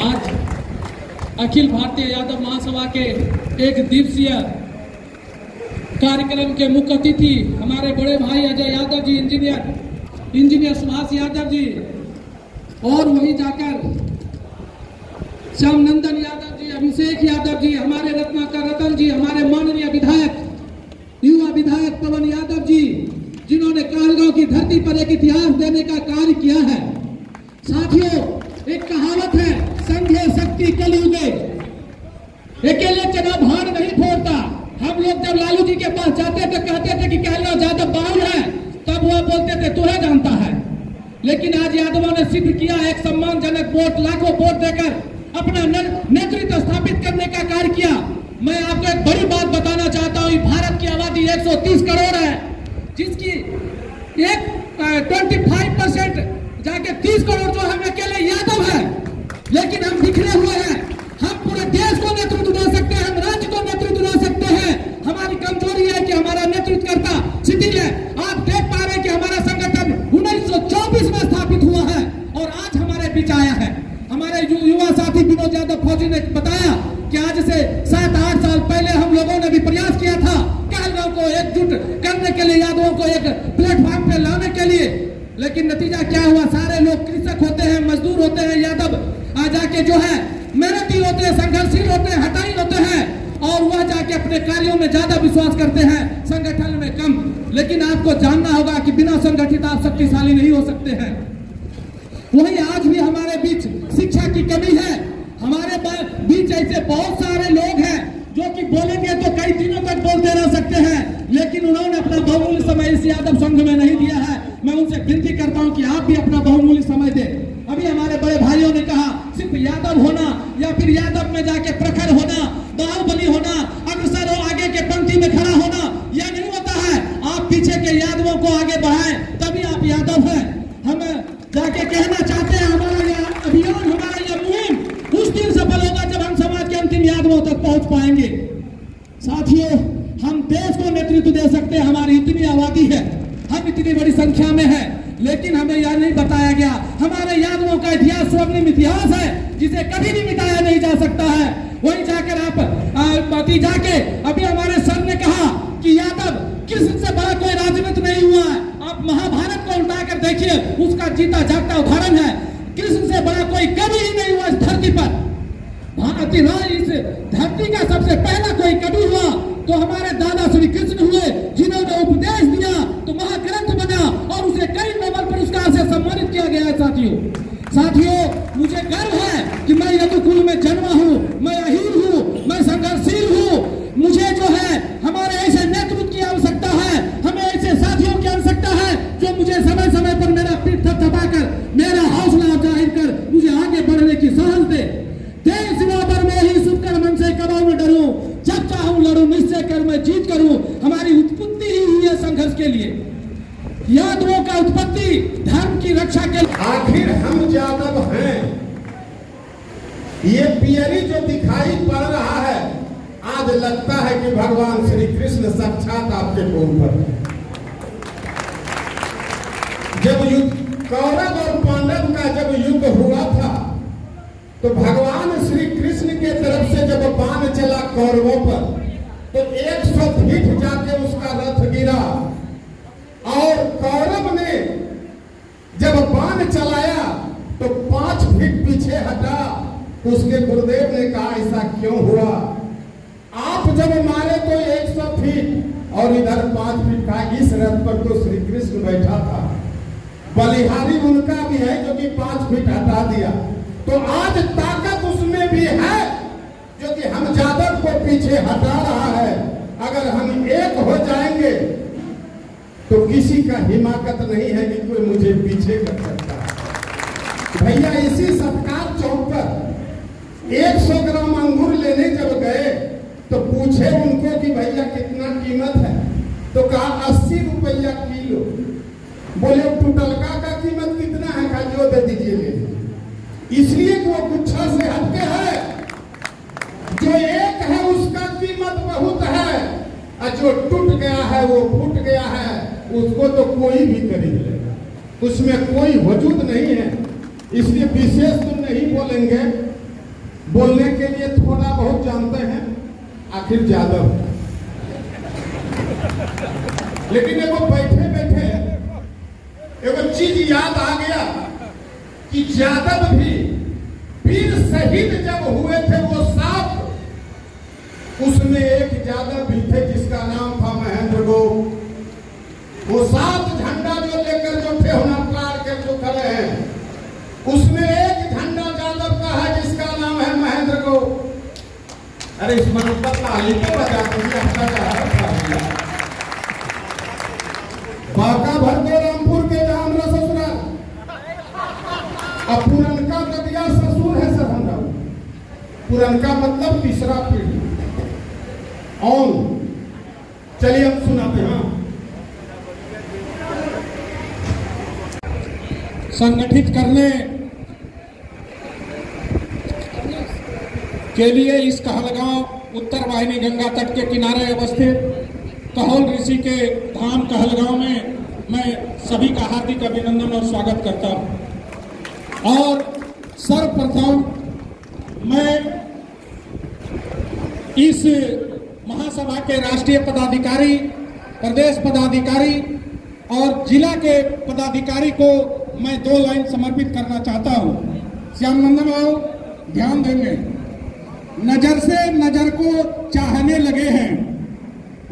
आज अखिल भारतीय यादव महासभा के एक दिवसीय कार्यक्रम के मुख्य अतिथि हमारे बड़े भाई अजय यादव जी, इंजीनियर सुभाष यादव जी, और वहीं जाकर श्यामनंदन यादव जी, अभिषेक यादव जी, हमारे रत्नाकर रतन जी, हमारे माननीय विधायक युवा विधायक पवन यादव जी, जिन्होंने कहलगांव की धरती पर एक इतिहास देने का कार्य किया है। साथियों, एक कहावत है, संघे शक्ति कलयुगे, अकेले चना भार नहीं फोड़ता। हम लोग जब लालू जी के पास जाते थे, कहते थे कि कहलगांव यादव बाहुल है, तब वह बोलते थे तुम्हें जानता है। लेकिन आज यादवों ने सिद्ध किया, एक सम्मानजनक वोट, लाखों वोट देकर अपना नेतृत्व स्थापित करने का कार्य किया। मैं आपको एक बड़ी बात बताना चाहता हूँ, भारत की आबादी 130 करोड़ है, जिसकी एक 25% जाके 30 करोड़ जो हम अकेले यादव है। लेकिन हम बिखरे हुए हैं। हम पूरे देश को नेतृत्व दे सकते हैं, हम राज्य को नेतृत्व दे सकते हैं। हमारी कमजोरी है कि हमारा नेतृत्व करता शिथिल है। आप देख पा रहे हैं कि हमारा संगठन 1924 में स्थापित हुआ है और आज हमारे बीच आया है। हमारे युवा साथी विनोद यादव फौजी ने बताया कि आज से 7-8 साल पहले हम लोगों ने भी प्रयास किया था कहलगांव को एकजुट करने के लिए, यादवों को एक प्लेटफॉर्म पे लाने के लिए। लेकिन नतीजा क्या हुआ? सारे लोग कृषक होते हैं, मजदूर होते हैं, यादव आ जाके जो है मेहनती होते हैं, संघर्षशील होते हैं, हटाई होते हैं, और वह जाके अपने कार्यों में ज्यादा विश्वास करते हैं, संगठन में कम। लेकिन आपको जानना होगा कि बिना संगठित आप शक्तिशाली नहीं हो सकते हैं। वही आज भी हमारे बीच शिक्षा की कमी है। हमारे बीच ऐसे बहुत सारे लोग हैं जो कि बोलेंगे तो कई दिनों तक बोलते रह सकते हैं, लेकिन उन्होंने अपना बहुमूल्य समय इस यादव संघ में नहीं दिया है। मैं उनसे विनती करता हूं कि आप भी अपना बहुमूल्य समय दें। अभी हमारे बड़े भाइयों ने कहा सिर्फ यादव होना या फिर यादव में जाके प्रखर होना, बाहुबली होना, अग्रसर और आगे के पंक्ति में खड़ा होना, यह नहीं होता है। आप पीछे के यादवों को आगे बढ़ाएं, तभी आप यादव हैं। हम जाके कहना चाहते हैं, हमारा यह अभियान, हमारा यह मुहिम उस दिन सफल होगा जब हम समाज के अंतिम यादवों तक पहुंच पाएंगे। साथियों, हम देश को नेतृत्व दे सकते हैं। हमारी इतनी आबादी है, हम इतनी बड़ी संख्या में है, लेकिन हमें यह नहीं बताया गया हमारे यादवों का इतिहास स्वर्णिम इतिहास है, जिसे कभी भी मिटाया नहीं जा सकता है। वहीं जाकर आप जाके अभी हमारे सर ने कहा कि यादव किसी से बड़ा कोई राजनीति नहीं हुआ है। आप महाभारत को उल्टाकर देखिए, उसका जीता जागता उदाहरण है। कृष्ण से बड़ा कोई कभी ही नहीं हुआ इस धरती पर। भारतीय इस धरती का सबसे पहला कोई कवि हुआ तो हमारे दादा श्री कृष्ण हुए, जिन्होंने उपदेश दिया तो महाग्रंथ बना और उसे कई नोबेल पुरस्कार से सम्मानित किया गया है। साथियों, मुझे गर्व है कि मैं यदुकुल में जन्मा हूँ, मैं अहीर हूँ, मैं संघर्षशील हूँ। मुझे जो है हमारे ऐसे नेतृत्व की आवश्यकता है, हमें ऐसे साथियों की आवश्यकता है जो मुझे समय समय पर मेरा पीठ थपथपाकर, मेरा हौसला जाहिर कर मुझे आगे बढ़ने की साहस दे। देश पर मैं ही सुनकर मन से कबाऊ न डरूं, जब चाहूं लड़ूं, निश्चय कर मैं जीत करूं। हमारी उत्पत्ति ही हुई है संघर्ष के लिए। यादवों का उत्पत्ति धर्म की रक्षा के लिए। आखिर हम यादव हैं, ये पियरी जो दिखाई पड़ रहा है, आज लगता है कि भगवान श्री कृष्ण साक्षात आपके कोल पर। जब युद्ध कौरव और पांडव का जब युद्ध हुआ था, तो भगवान श्री कृष्ण के तरफ से जब बाण चला कौरवों पर, तो 100 फीट जाके उसका रथ गिरा, और कौरव ने जब बाण चलाया तो 5 फीट पीछे हटा। तो उसके गुरुदेव ने कहा ऐसा क्यों हुआ? आप जब मारे तो 100 फीट और इधर 5 फीट का, इस रथ पर तो श्री कृष्ण बैठा था, बलिहारी उनका भी है जो कि 5 फीट हटा दिया। तो आज ताकत उसमें भी है जो कि हम यादव को पीछे हटा रहा है। अगर हम एक हो जाएंगे तो किसी का हिमाकत नहीं है कि कोई मुझे पीछे कर सकता है। भैया इसी सत्कार चौक पर 100 ग्राम अंगूर लेने जब गए तो पूछे उनको कि भैया कितना कीमत है? तो कहा 80 रुपया किलो। बोले टूटलका का कीमत कितना है? कहा जो दे दीजिए ले। इसलिए कि वो गुच्छा से हटके है, जो एक है उसका कीमत बहुत है, और जो टूट गया है वो फूट गया है, उसको तो कोई भी खरीद लेगा, उसमें कोई वजूद नहीं है। इसलिए विशेष तो नहीं बोलेंगे, बोलने के लिए थोड़ा बहुत जानते हैं, आखिर यादव। लेकिन एगो बैठे बैठे एगो चीज याद आ गया कि यादव भी वीर शहीद जब हुए थे वो साथ, उसमें एक यादव भी थे जिसका नाम था महेंद्र गोप। वो 7 झंडा जो लेकर जो थे हुनरकार के जो खड़े हैं, उसमें एक झंडा यादव का है जिसका नाम है महेंद्र गोप। अरे इस मनुष्य ताली तो बजा दीजिए, आपका क्या बाका भर के रामपुर के जहां हमरा ससुराल, अब पुरनका ददिया ससुर है सर हमरा। पुरनका मतलब तीसरा पीढ़ी। और चलिए हम सुनाते हैं। संगठित करने के लिए इस कहलगांव उत्तर वाहिनी गंगा तट के किनारे अवस्थित कहोल ऋषि के धाम कहलगांव में मैं सभी का हार्दिक अभिनंदन और स्वागत करता हूं। और सर्वप्रथम मैं इस महासभा के राष्ट्रीय पदाधिकारी, प्रदेश पदाधिकारी और जिला के पदाधिकारी को मैं 2 लाइन समर्पित करना चाहता हूं। श्याम नंदन बाबू ध्यान देंगे। नजर से नजर को चाहने लगे हैं,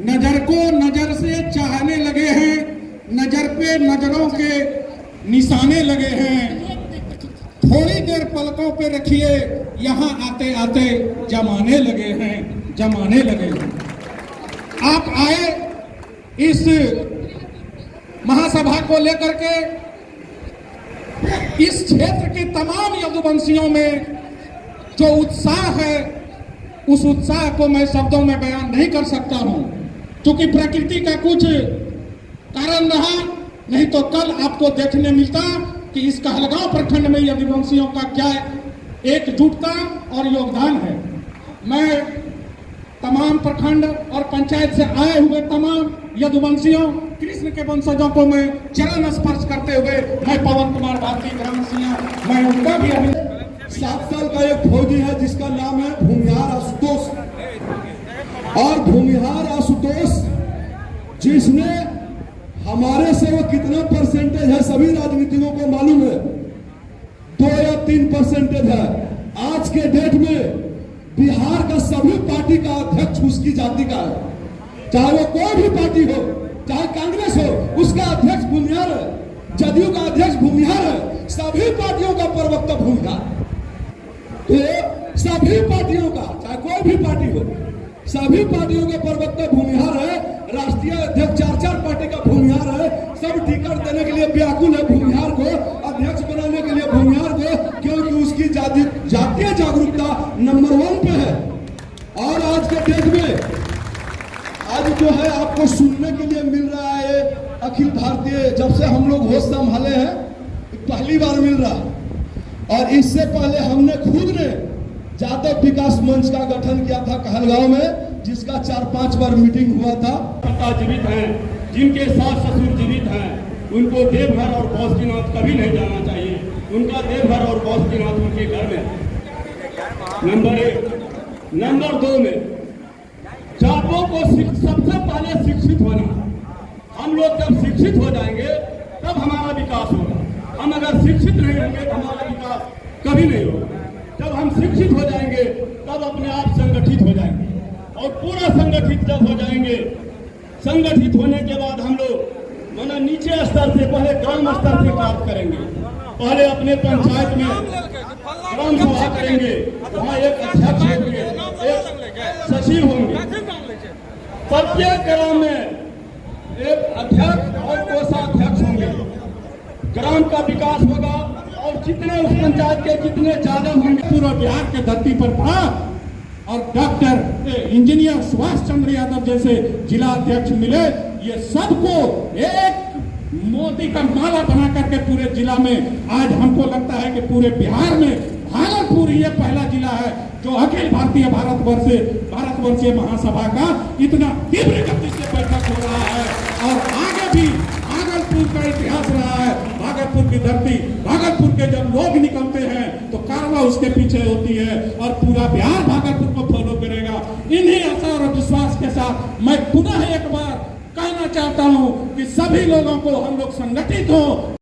नजर को नजर से चाहने लगे हैं, नजर पे नजरों के निशाने लगे हैं। थोड़ी देर पलकों पे रखिए, यहाँ आते आते जमाने लगे हैं, जमाने लगे हैं। आप आए इस महासभा को लेकर के, इस क्षेत्र के तमाम यदुवंशियों में जो उत्साह है, उस उत्साह को मैं शब्दों में बयान नहीं कर सकता हूं, क्योंकि प्रकृति का कुछ कारण रहा, नहीं तो कल आपको देखने मिलता कि इस कहलगांव प्रखंड में यदुवंशियों का क्या एकजुटता और योगदान है। मैं तमाम प्रखंड और पंचायत से आए हुए तमाम यदुवंशियों, कृष्ण के वंशजों को मैं चरण स्पर्श करते हुए मैं पवन कुमार भारती ग्राम सिंह, मैं उनका भी 7 साल का एक फौजी है जिसका नाम है भूमिहार आशुतोष। और भूमिहार आशुतोष जिसने हमारे से वो कितना परसेंटेज है सभी राजनीतिकों को मालूम है, 2 या 3% है। आज के डेट में बिहार का सभी पार्टी का अध्यक्ष उसकी जाति का है, चाहे वो कोई भी पार्टी हो, चाहे कांग्रेस हो, उसका अध्यक्ष भूमिहार है, जदयू का अध्यक्ष भूमिहार है, सभी पार्टियों का प्रवक्ता भूमिहार। तो सभी पार्टियों का, चाहे कोई भी पार्टी हो, सभी पार्टियों का प्रवक्ता भूमिहार है। राष्ट्रीय अध्यक्ष 4 पार्टी का भूमिहार है। सब टिकट देने के लिए व्याकुल है भूमिहार को, अध्यक्ष बनाने के लिए भूमिहार को, क्योंकि उसकी जातीय जागरूकता नंबर 1 पे है। और आज के डेट में आज जो है आपको सुनने के लिए मिल रहा है, अखिल भारतीय, जब से हम लोग होश संभाले हैं पहली बार मिल रहा है। और इससे पहले हमने खुद ने यादव विकास मंच का गठन किया था कहलगांव में, जिसका 4-5 बार मीटिंग हुआ था। पिता जीवित हैं, जिनके सास ससुर जीवित हैं, उनको देवघर और बौद्धनाथ कभी नहीं जाना चाहिए। उनका देवघर और बौद्धनाथ उनके घर में। नंबर 1। नंबर 2 में जातों को सबसे पहले शिक्षित होना। हम लोग जब शिक्षित हो जाएंगे तब हमारा विकास होगा। हम अगर शिक्षित नहीं होंगे तो हमारा विकास कभी नहीं होगा। जब हम शिक्षित हो जाएंगे तब अपने आप संगठित हो जाएंगे, और पूरा संगठित जब हो जाएंगे, संगठित होने के बाद हम लोग माना नीचे स्तर से पहले ग्राम स्तर से कार्य करेंगे। पहले अपने पंचायत में ग्राम सभा करेंगे, वहाँ एक अध्यक्ष होंगे, एक सचिव होंगे, प्रत्येक ग्राम में एक अध्यक्ष और कोषाध्यक्ष होंगे। ग्राम का विकास होगा और जितने उस पंचायत के जितने यादव होंगे, पूरा बिहार के धरती पर था। और डॉक्टर इंजीनियर सुभाष चंद्र यादव जैसे जिला अध्यक्ष मिले, ये सबको एक मोती का माला बना करके पूरे जिला में, आज हमको लगता है कि पूरे बिहार में भागलपुर ये पहला जिला है जो अखिल भारतीय भारतवर्षीय महासभा का इतना तीव्र गति से बैठक हो रहा है। और आगे भी भागलपुर का इतिहास रहा है, भागलपुर की धरती, भागलपुर के जब लोग निकलते हैं तो कारवा उसके पीछे होती है और पूरा बिहार भागलपुर को फॉलो करेगा। इन्हीं आशा और विश्वास के साथ मैं पुनः एक बार कहना चाहता हूं कि सभी लोगों को हम लोग संगठित हो।